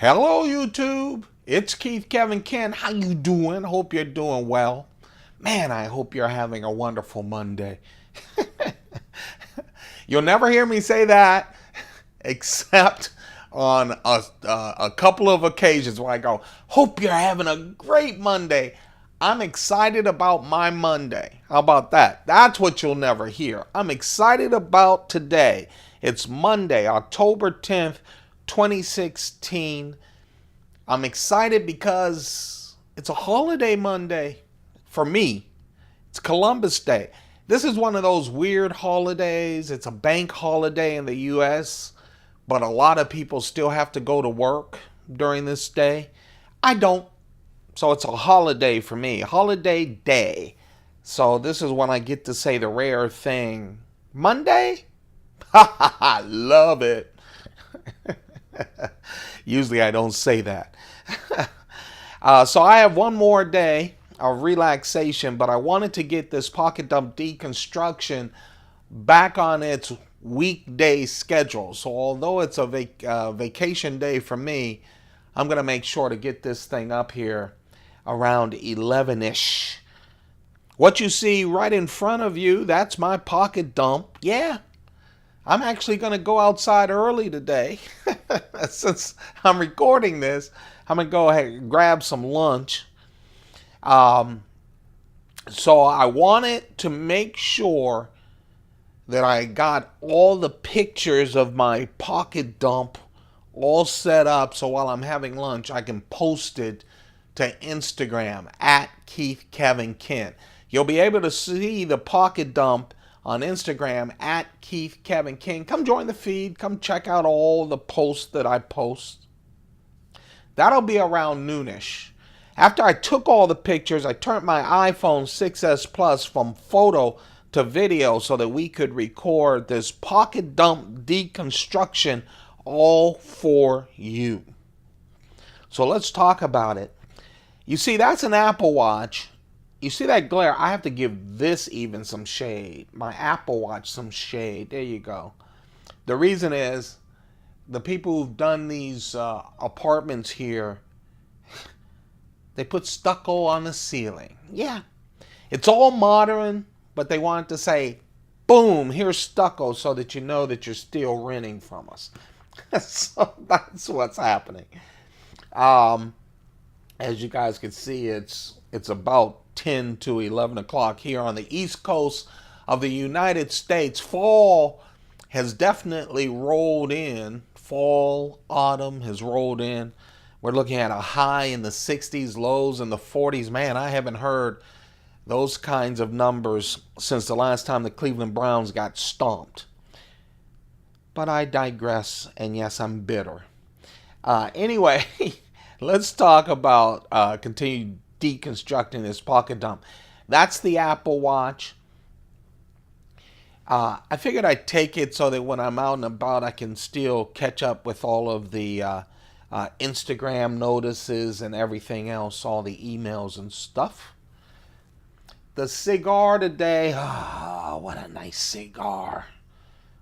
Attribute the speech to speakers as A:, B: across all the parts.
A: Hello YouTube, it's Keith Kevin Ken. How you doing? Hope you're doing well. Man, I hope you're having a wonderful Monday. You'll never hear me say that except on a couple of occasions where I go, hope you're having a great Monday. I'm excited about my Monday. How about that? That's what you'll never hear. I'm excited about today. It's Monday, October 10th, 2016. I'm excited because it's a holiday Monday for me. It's Columbus Day. This is one of those weird holidays. It's a bank holiday in the U.S., but a lot of people still have to go to work during this day. I don't. So it's a holiday for me, holiday day. So this is when I get to say the rare thing, Monday? Ha ha ha, love it. Usually I don't say that. So I have one more day of relaxation, but I wanted to get this pocket dump deconstruction back on its weekday schedule. So although it's a vacation day for me, I'm going to make sure to get this thing up here around 11-ish. What you see right in front of you, that's my pocket dump. Yeah, I'm actually going to go outside early today. Since I'm recording this, I'm going to go ahead and grab some lunch. So I wanted to make sure that I got all the pictures of my pocket dump all set up so while I'm having lunch, I can post it to Instagram at Keith Kevin Ken. You'll be able to see the pocket dump on Instagram at Keith Kevin Ken. Come join the feed. Come check out all the posts that I post. That'll be around noonish. After I took all the pictures, I turned my iPhone 6S Plus from photo to video so that we could record this pocket dump deconstruction all for you. So let's talk about it. You see, that's an Apple Watch. You see that glare? I have to give this even some shade. My Apple Watch some shade. There you go. The reason is the people who've done these apartments here, they put stucco on the ceiling. Yeah, it's all modern, but they wanted to say, boom, here's stucco so that you know that you're still renting from us. So that's what's happening. As you guys can see, it's about 10 to 11 o'clock here on the East Coast of the United States. Fall has definitely rolled in. Fall, autumn has rolled in. We're looking at a high in the 60s, lows in the 40s. Man, I haven't heard those kinds of numbers since the last time the Cleveland Browns got stomped. But I digress, and yes, I'm bitter. Anyway, let's talk about continue deconstructing this pocket dump. That's the Apple Watch. I figured I'd take it so that when I'm out and about, I can still catch up with all of the Instagram notices and everything else, all the emails and stuff. The cigar today, what a nice cigar.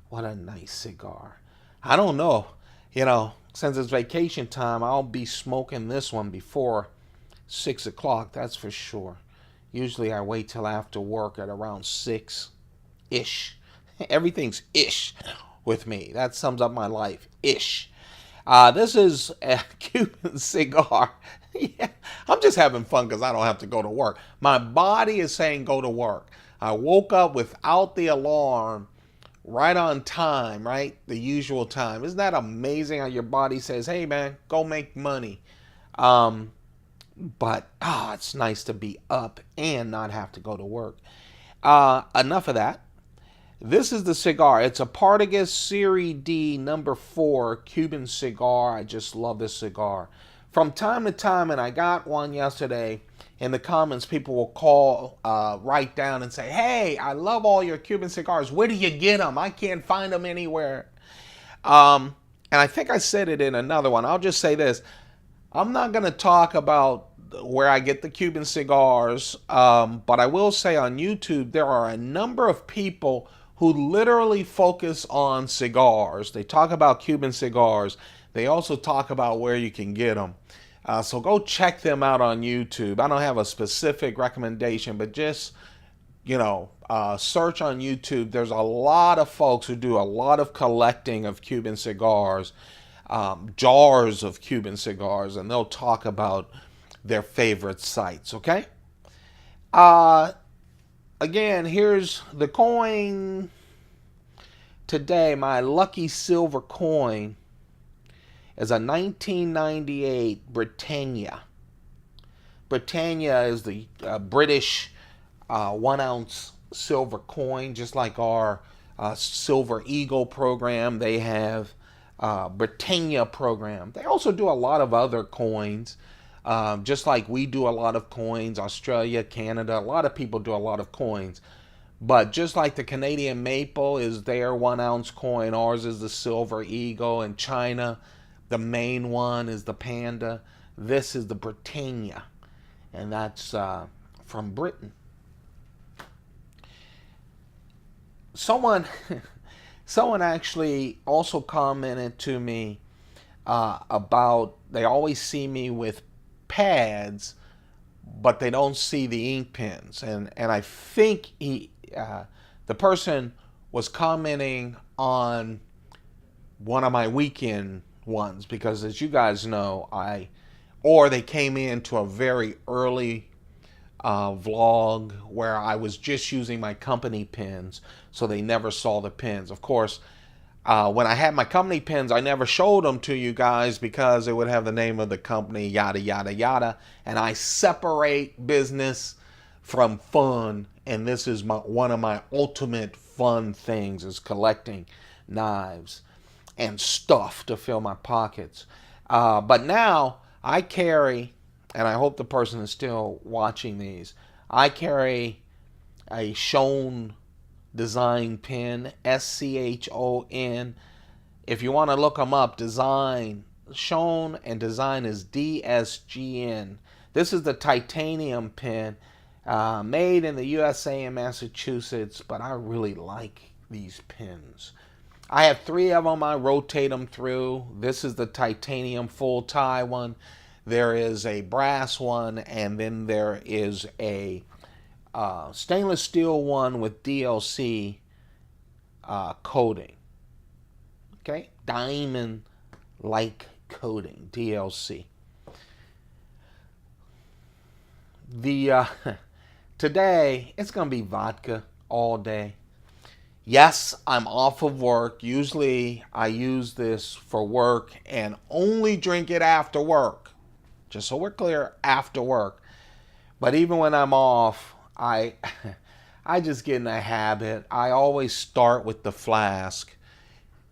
A: What a nice cigar. I don't know, since it's vacation time, I'll be smoking this one before 6 o'clock, that's for sure. Usually I wait till after work at around 6-ish. Everything's ish with me. That sums up my life. Ish. This is a Cuban cigar. Yeah, I'm just having fun because I don't have to go to work. My body is saying go to work. I woke up without the alarm, right on time, right? The usual time. Isn't that amazing how your body says, hey man, go make money. But it's nice to be up and not have to go to work. Enough of that. This is the cigar. It's a Partagas Serie D number 4 Cuban cigar. I just love this cigar. From time to time, and I got one yesterday, in the comments, people will call, write down and say, hey, I love all your Cuban cigars. Where do you get them? I can't find them anywhere. And I think I said it in another one. I'll just say this. I'm not going to talk about where I get the Cuban cigars, but I will say on YouTube, there are a number of people who literally focus on cigars. They talk about Cuban cigars. They also talk about where you can get them. So go check them out on YouTube. I don't have a specific recommendation, but just, search on YouTube. There's a lot of folks who do a lot of collecting of Cuban cigars, jars of Cuban cigars, and they'll talk about their favorite sites, okay? Again, here's the coin today. My lucky silver coin is a 1998 Britannia. Britannia is the British 1 ounce silver coin, just like our Silver Eagle program. They have Britannia program. They also do a lot of other coins, just like we do a lot of coins. Australia, Canada, a lot of people do a lot of coins. But just like the Canadian Maple is their 1 ounce coin, ours is the Silver Eagle. In China, the main one is the Panda. This is the Britannia, and that's from Britain. Someone actually also commented to me about, they always see me with pads, but they don't see the ink pens. And I think the person was commenting on one of my weekend ones, because as you guys know, or they came into a very early vlog where I was just using my company pins, so they never saw the pins. Of course, when I had my company pins, I never showed them to you guys because it would have the name of the company, yada, yada, yada. And I separate business from fun, and this is one of my ultimate fun things, is collecting knives and stuff to fill my pockets. But now I carry, and I hope the person is still watching these, I carry a Schoen design pin, S-C-H-O-N. If you want to look them up, design, Schoen, and design is D-S-G-N. This is the titanium pin, made in the USA and Massachusetts, but I really like these pins. I have 3 of them. I rotate them through. This is the titanium full tie one. There is a brass one, and then there is a stainless steel one with DLC coating. Okay, diamond-like coating, DLC. Today it's gonna be vodka all day. Yes, I'm off of work. Usually I use this for work and only drink it after work. Just so we're clear, after work. But even when I'm off, I just get in a habit. I always start with the Flask.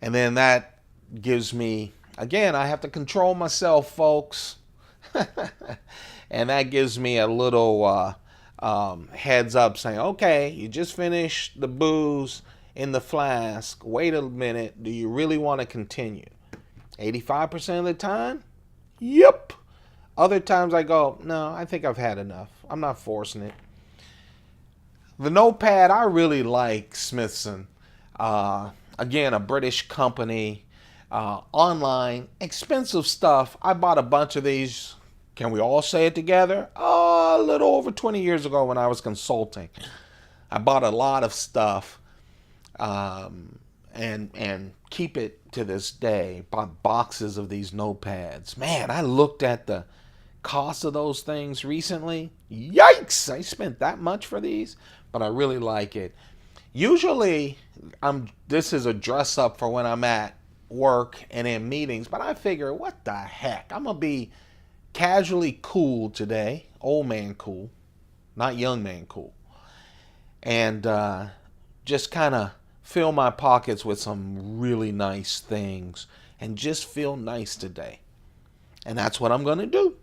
A: And then that gives me, again, I have to control myself, folks. And that gives me a little heads up saying, okay, you just finished the booze in the Flask. Wait a minute. Do you really want to continue? 85% of the time? Yep. Other times I go, no, I think I've had enough. I'm not forcing it. The notepad, I really like Smithson. Again, a British company. Online. Expensive stuff. I bought a bunch of these. Can we all say it together? A little over 20 years ago when I was consulting. I bought a lot of stuff. And keep it to this day. Bought boxes of these notepads. Man, I looked at the cost of those things recently. Yikes! I spent that much for these, but I really like it. Usually, this is a dress up for when I'm at work and in meetings, but I figure, what the heck? I'm gonna be casually cool today, old man cool, not young man cool, and just kind of fill my pockets with some really nice things and just feel nice today. And that's what I'm going to do.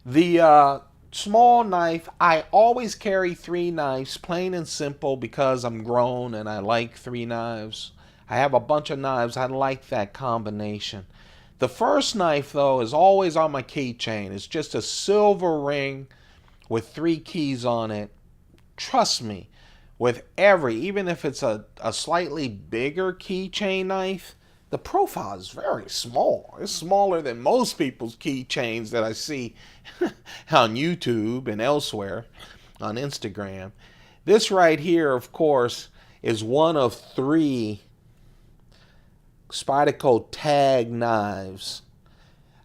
A: The small knife, I always carry 3 knives, plain and simple, because I'm grown and I like 3 knives. I have a bunch of knives. I like that combination. The first knife, though, is always on my keychain. It's just a silver ring with 3 keys on it. Trust me, with even if it's a slightly bigger keychain knife, the profile is very small. It's smaller than most people's keychains that I see on YouTube and elsewhere on Instagram. This right here, of course, is one of 3 Spyderco Tag knives.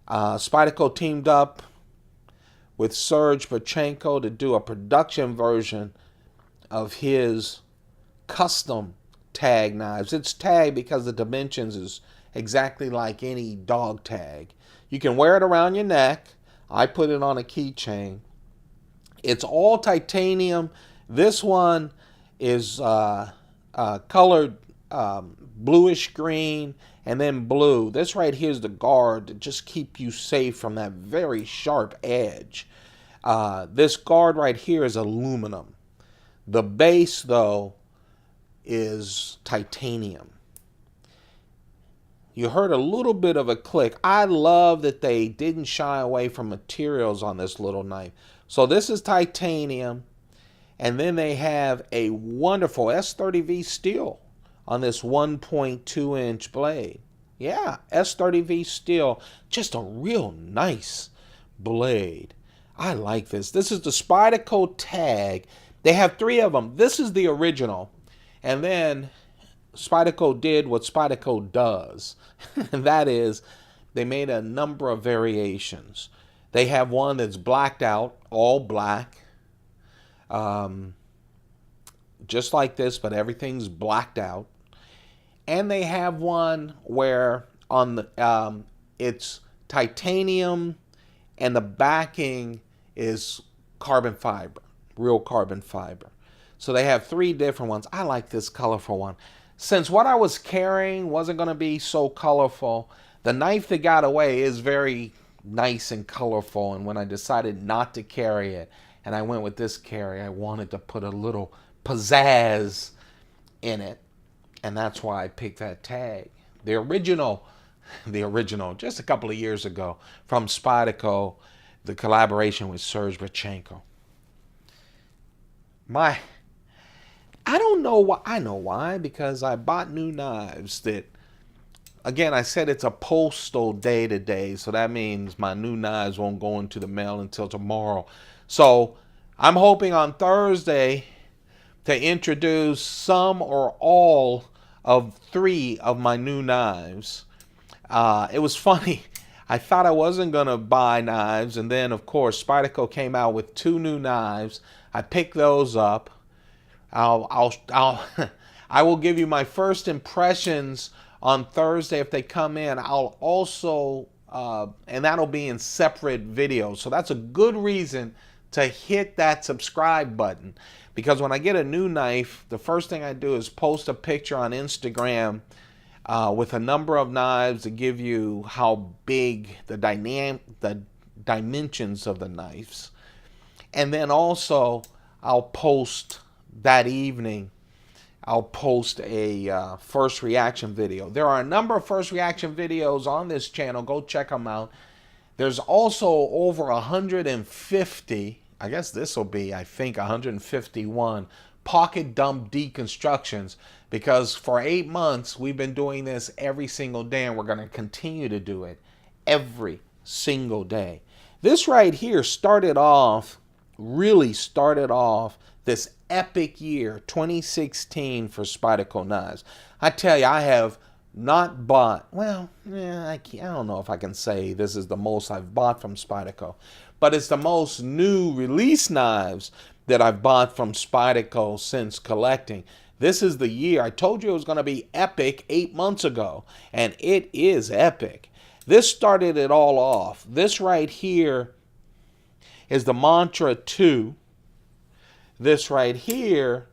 A: Spyderco teamed up with Serge Pachenko to do a production version of his custom tag knives. It's tagged because the dimensions is exactly like any dog tag. You can wear it around your neck. I put it on a keychain. It's all titanium. This one is colored bluish green and then blue. This right here is the guard to just keep you safe from that very sharp edge. This guard right here is aluminum. The base, though, is titanium. You heard a little bit of a click. I love that they didn't shy away from materials on this little knife. So this is titanium, and then they have a wonderful S30V steel on this 1.2-inch blade. Yeah, S30V steel, just a real nice blade. I like this. This is the Spyderco Tag. They have 3 of them. This is the original. And then Spyderco did what Spyderco does. And that is, they made a number of variations. They have one that's blacked out, all black. Just like this, but everything's blacked out. And they have one where on the it's titanium and the backing is carbon fiber, real carbon fiber. So they have 3 different ones. I like this colorful one. Since what I was carrying wasn't going to be so colorful, the knife that got away is very nice and colorful. And when I decided not to carry it, and I went with this carry, I wanted to put a little pizzazz in it. And that's why I picked that tag. The original, just a couple of years ago from Spyderco, the collaboration with Serge Pachenko. I don't know why. I know why, because I bought new knives that, again, I said it's a postal day today, so that means my new knives won't go into the mail until tomorrow. So I'm hoping on Thursday to introduce some or all of 3 of my new knives. It was funny. I thought I wasn't going to buy knives, and then, of course, Spyderco came out with 2 new knives. I picked those up. I will give you my first impressions on Thursday if they come in. I'll also, and that'll be in separate videos. So that's a good reason to hit that subscribe button, because when I get a new knife, the first thing I do is post a picture on Instagram with a number of knives to give you how big the dimensions of the knives. And then also I'll post that evening, I'll post a first reaction video. There are a number of first reaction videos on this channel. Go check them out. There's also over 150, I guess this will be, I think, 151 pocket dump deconstructions, because for 8 months we've been doing this every single day, and we're going to continue to do it every single day. This right here really started off this epic year, 2016, for Spyderco knives. I tell you, I have not bought, well, I don't know if I can say this is the most I've bought from Spyderco, but it's the most new release knives that I've bought from Spyderco since collecting. This is the year. I told you it was going to be epic 8 months ago, and it is epic. This started it all off. This right here is the Mantra 2. This right here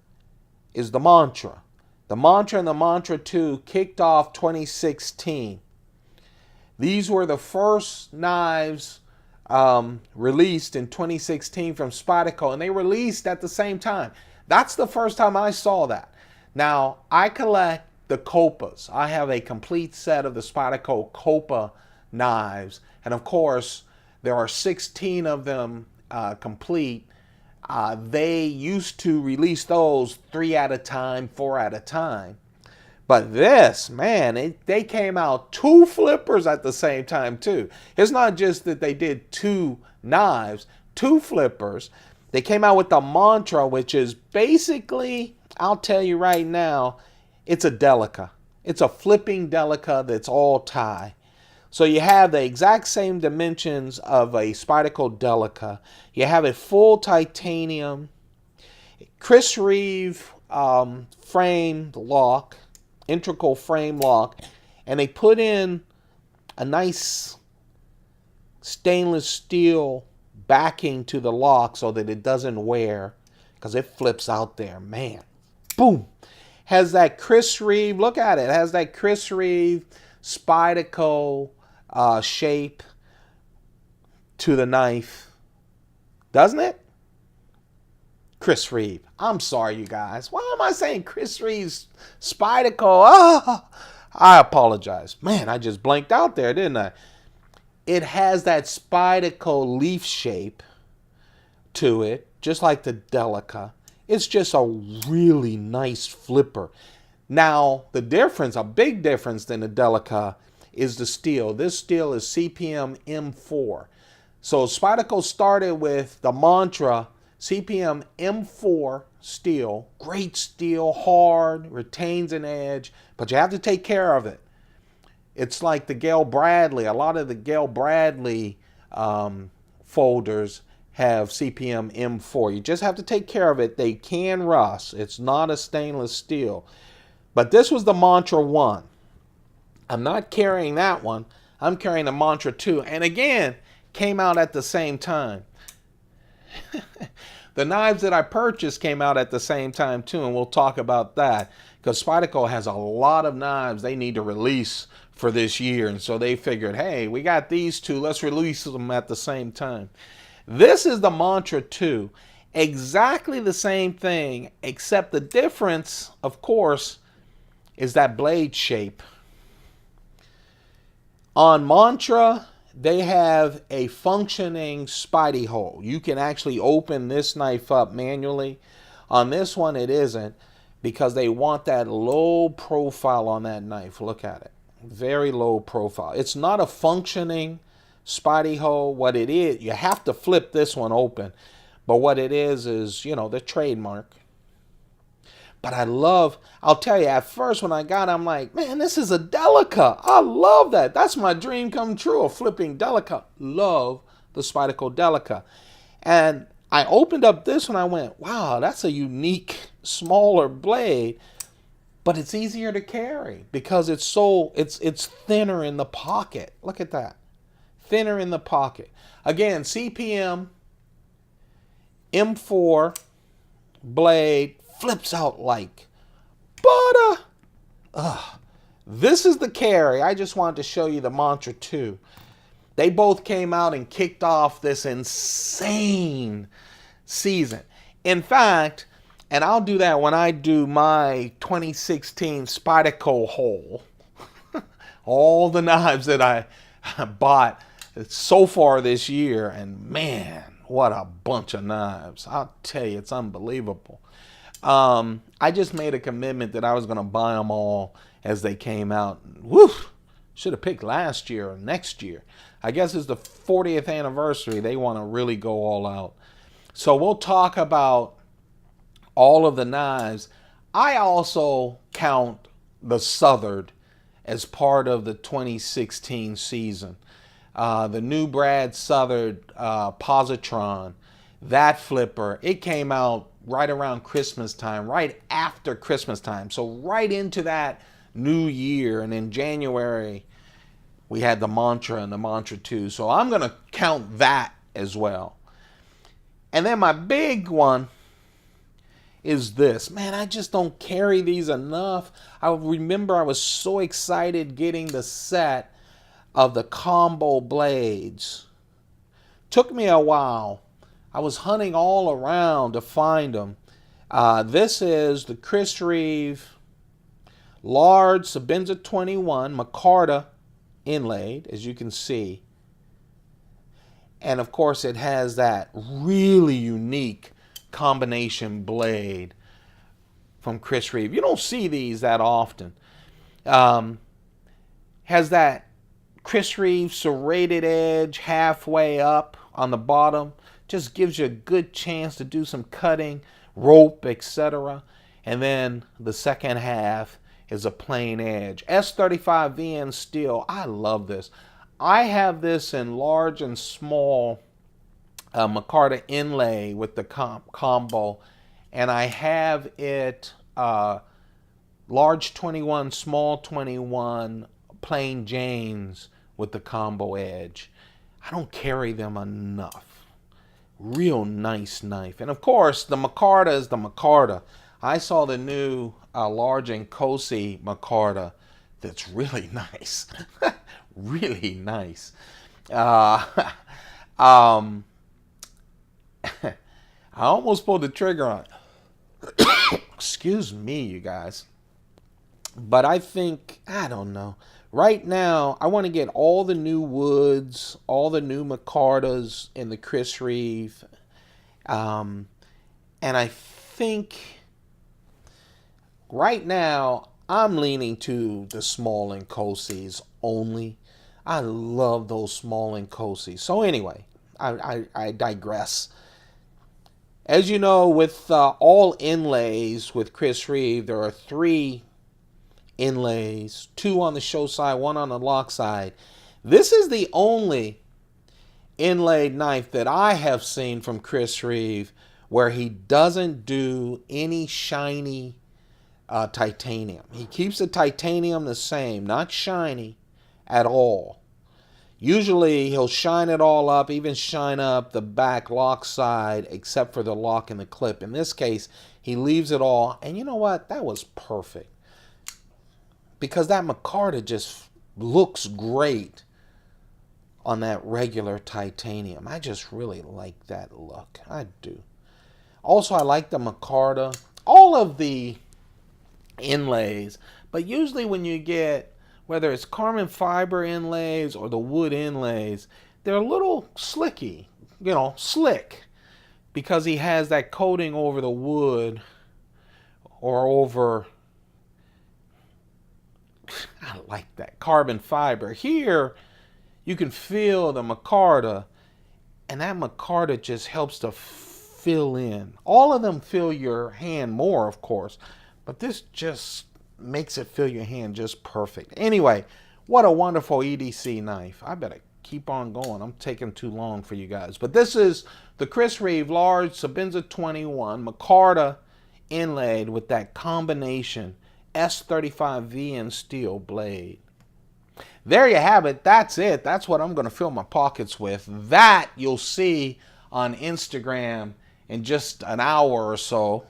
A: is the Mantra. The Mantra and the Mantra 2 kicked off 2016. These were the first knives released in 2016 from Spyderco, and they released at the same time. That's the first time I saw that. Now, I collect the Copas. I have a complete set of the Spyderco Copa knives, and of course, there are 16 of them complete. They used to release those 3 at a time, 4 at a time. But this, man, they came out two flippers at the same time too. It's not just that they did two knives, two flippers. They came out with the Mantra, which is basically, I'll tell you right now, it's a Delica. It's a flipping Delica that's all tie. So you have the exact same dimensions of a Spyderco Delica. You have a full titanium, Chris Reeve frame lock, integral frame lock, and they put in a nice stainless steel backing to the lock so that it doesn't wear, because it flips out there, man. Boom. Has that Chris Reeve, look at it, has that Chris Reeve Spyderco shape to the knife, doesn't it? Chris Reeve. I'm sorry, you guys. Why am I saying Chris Reeve's Spyderco? I apologize. Man, I just blanked out there, didn't I? It has that Spyderco leaf shape to it, just like the Delica. It's just a really nice flipper. Now, the difference, a big difference than the Delica, is the steel. This steel is CPM M4. So Spyderco started with the Mantra CPM M4 steel. Great steel, hard, retains an edge, but you have to take care of it. It's like the Gale Bradley. A lot of the Gale Bradley folders have CPM M4. You just have to take care of it. They can rust. It's not a stainless steel. But this was the Mantra 1. I'm not carrying that one. I'm carrying the Mantra 2. And again, came out at the same time. The knives that I purchased came out at the same time too, and we'll talk about that, because Spyderco has a lot of knives they need to release for this year, and so they figured, hey, we got these two, let's release them at the same time. This is the Mantra 2. Exactly the same thing, except the difference, of course, is that blade shape. On Mantra, they have a functioning Spidey hole. You can actually open this knife up manually. On this one, it isn't, because they want that low profile on that knife. Look at it. Very low profile. It's not a functioning Spidey hole. What it is, you have to flip this one open. But what it is, you know, the trademark. But I'll tell you, at first when I got it, I'm like, man, this is a Delica. I love that. That's my dream come true, a flipping Delica. Love the Spyderco Delica. And I opened up this one, I went, wow, that's a unique, smaller blade. But it's easier to carry because it's thinner in the pocket. Look at that. Thinner in the pocket. Again, CPM M4 blade, flips out like butter. This is the carry. I just wanted to show you the Mantra 2. They both came out and kicked off this insane season. In fact, and I'll do that when I do my 2016 Spyderco haul. All the knives that I bought so far this year, and man, what a bunch of knives. I'll tell you, it's unbelievable. I just made a commitment that I was going to buy them all as they came out. Woo! Should have picked last year or next year. I guess it's the 40th anniversary. They want to really go all out. So we'll talk about all of the knives. I also count the Southern as part of the 2016 season. The new Brad Southern Positron, that flipper, it came out right around Christmas time, right after Christmas time. So right into that new year. And in January, we had the Mantra and the Mantra 2. So I'm going to count that as well. And then my big one is this. Man, I just don't carry these enough. I remember I was so excited getting the set of the combo blades. Took me a while. I was hunting all around to find them. This is the Chris Reeve large Sebenza 21 Micarta inlaid, as you can see. And of course it has that really unique combination blade from Chris Reeve. You don't see these that often. Um, has that Chris Reeve serrated edge halfway up on the bottom. Just gives you a good chance to do some cutting, rope, etc. And then the second half is a plain edge. S35 VN steel. I love this. I have this in large and small Micarta inlay with the combo, and I have it large 21, small 21, plain Janes with the combo edge. I don't carry them enough. Real nice knife. And of course, the Micarta is the Micarta. I saw the new large and Cosi Micarta that's really nice. Really nice. I almost pulled the trigger on it. Excuse me, you guys. But I think, I don't know. Right now, I want to get all the new woods, all the new Micartas in the Chris Reeve. And I think right now, I'm leaning to the small and Cosis only. I love those small and Cosis. So anyway, I digress. As you know, with all inlays with Chris Reeve, there are 3 inlays, 2 on the show side, 1 on the lock side. This is the only inlaid knife that I have seen from Chris Reeve where he doesn't do any shiny titanium. He keeps the titanium the same, not shiny at all. Usually he'll shine it all up, even shine up the back lock side, except for the lock and the clip. In this case, he leaves it all. And you know what? That was perfect. Because that Micarta just looks great on that regular titanium. I just really like that look. I do. Also, I like the Micarta. All of the inlays. But usually when you get, whether it's carbon fiber inlays or the wood inlays, they're a little slicky, slick, because he has that coating over the wood or over, I like that, carbon fiber. Here, you can feel the Micarta, and that Micarta just helps to fill in. All of them fill your hand more, of course, but this just makes it fill your hand just perfect. Anyway, what a wonderful EDC knife. I better keep on going. I'm taking too long for you guys. But this is the Chris Reeve large Sebenza 21 Micarta inlaid with that combination S35 VN steel blade. There you have it. That's it. That's what I'm going to fill my pockets with. That you'll see on Instagram in just an hour or so.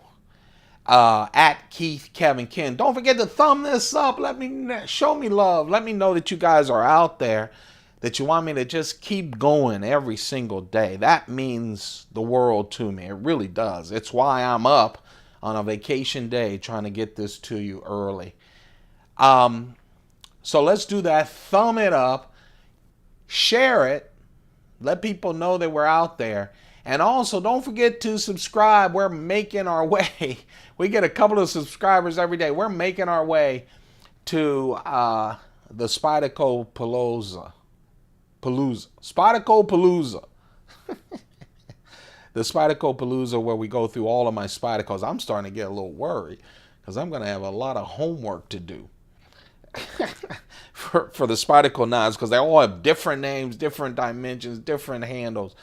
A: At Keith Kevin Ken. Don't forget to thumb this up. Show me love. Let me know that you guys are out there, that you want me to just keep going every single day. That means the world to me. It really does. It's why I'm up on a vacation day trying to get this to you early. So let's do that. Thumb it up. Share it. Let people know that we're out there. And also, don't forget to subscribe. We're making our way. We get a couple of subscribers every day. We're making our way to the Spyderco Palooza. Spyderco Palooza. The Spyderco Palooza, where we go through all of my Spydercos. I'm starting to get a little worried because I'm going to have a lot of homework to do for the Spyderco knives, because they all have different names, different dimensions, different handles.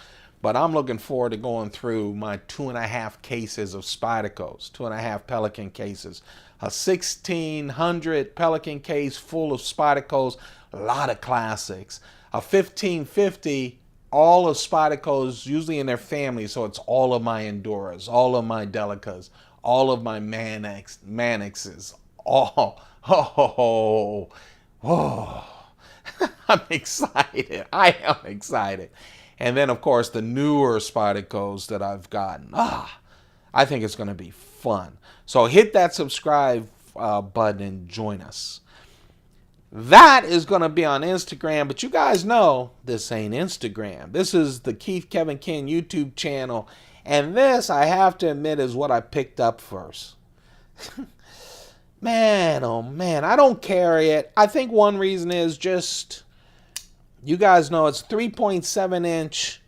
A: But I'm looking forward to going through my 2.5 cases of Spydercos, 2.5 Pelican cases, a 1600 Pelican case full of Spydercos, a lot of classics, a 1550, all of Spydercos, usually in their family, so it's all of my Enduras, all of my Delicas, all of my Manixes, all, I'm excited. I am excited. And then, of course, the newer Spydercos that I've gotten. I think it's going to be fun. So hit that subscribe button and join us. That is going to be on Instagram. But you guys know this ain't Instagram. This is the Keith Kevin Ken YouTube channel. And this, I have to admit, is what I picked up first. Man, oh man, I don't carry it. I think one reason is just, you guys know it's 3.7-inch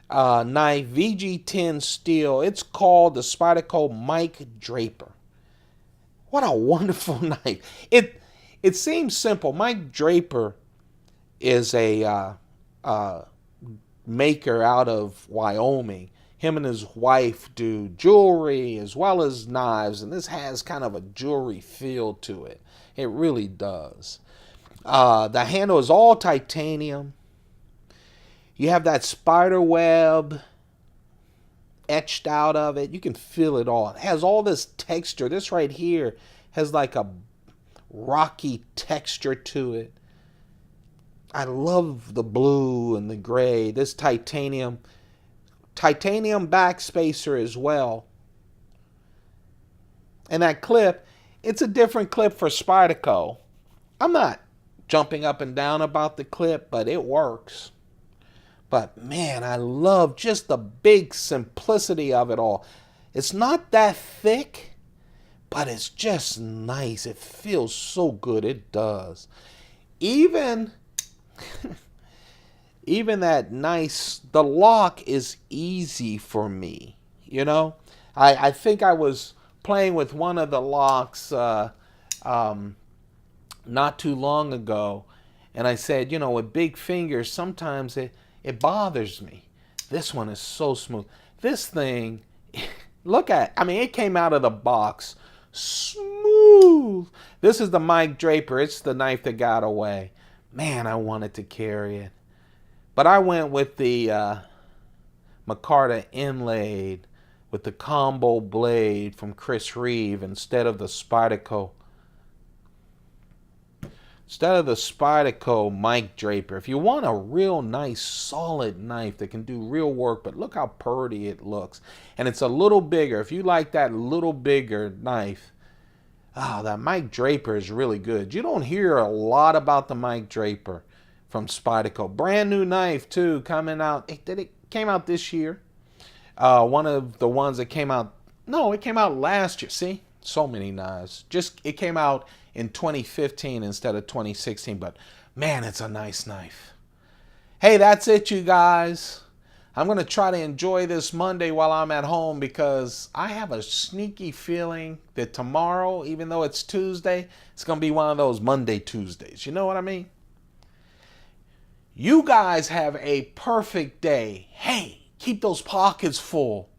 A: knife, VG10 steel. It's called the Spyderco Mike Draper. What a wonderful knife. It seems simple. Mike Draper is a maker out of Wyoming. Him and his wife do jewelry as well as knives, and this has kind of a jewelry feel to it. It really does. The handle is all titanium. You have that spider web etched out of it. You can feel it all. It has all this texture. This right here has like a rocky texture to it. I love the blue and the gray. This titanium back spacer as well. And that clip, it's a different clip for Spyderco. I'm not jumping up and down about the clip, but it works. But man, I love just the big simplicity of it all. It's not that thick, but it's just nice. It feels so good. It does. Even that nice, the lock is easy for me. You know, I think I was playing with one of the locks not too long ago, and I said, you know, with big fingers, sometimes it bothers me. This one is so smooth. This thing, look at, I mean, it came out of the box smooth. This is the Mike Draper. It's the knife that got away. Man, I wanted to carry it. But I went with the Micarta Inlaid with the combo blade from Chris Reeve instead of the Spyderco. Instead of the Spyderco Mike Draper. If you want a real nice solid knife that can do real work, but look how pretty it looks. And it's a little bigger. If you like that little bigger knife, that Mike Draper is really good. You don't hear a lot about the Mike Draper from Spyderco. Brand new knife too, coming out. It came out this year. One of the ones that came out, no, it came out last year. See, so many knives. It came out in 2015 instead of 2016, but man, it's a nice knife. Hey, that's it, you guys. I'm going to try to enjoy this Monday while I'm at home because I have a sneaky feeling that tomorrow, even though it's Tuesday, it's going to be one of those Monday Tuesdays. You know what I mean? You guys have a perfect day. Hey, keep those pockets full.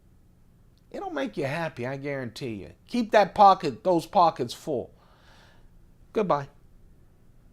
A: It'll make you happy, I guarantee you. Keep those pockets full. Goodbye.